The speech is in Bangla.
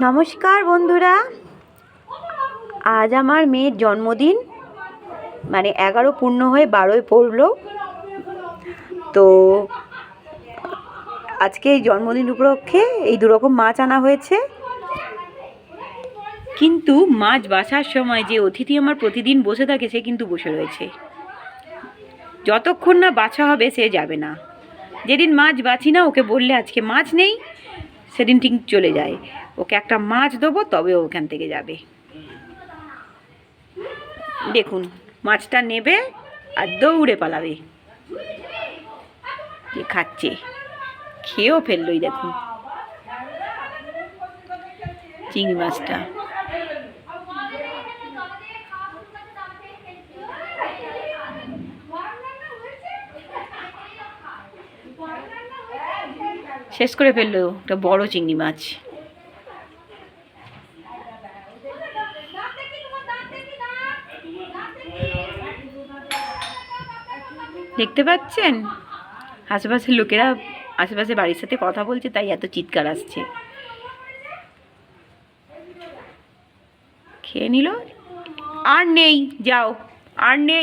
নমস্কার বন্ধুরা, আজ আমার মেয়ের জন্মদিন, মানে 11 পূর্ণ হয়ে 12 পড়লো। তো আজকে এই জন্মদিন উপলক্ষে এই দুরকম মাছ আনা হয়েছে। কিন্তু মাছ বাছার সময় যে অতিথি আমার প্রতিদিন বসে থাকে সে কিন্তু বসে রয়েছে। যতক্ষণ না বাছা হবে সে যাবে না। যেদিন মাছ বাছি না, ওকে বললে আজকে মাছ নেই, সেদিন ঠিক চলে যায়। ওকে একটা মাছ দেবো তবে ওখান থেকে যাবে। দেখুন, মাছটা নেবে আর দৌড়ে পালাবে। যে খাচ্ছে, খেয়েও ফেললোই। দেখুন চিংড়ি মাছটা। শেষ করে ফেললো একটা বড় চিংড়ি মাছ। দেখতে পাচ্ছেন আশেপাশের লোকেরা, আশেপাশে বাড়ির সাথে কথা বলছে, তাই এত চিৎকার আসছে। খেয়ে নিল, আর নেই, যাও, আর নেই।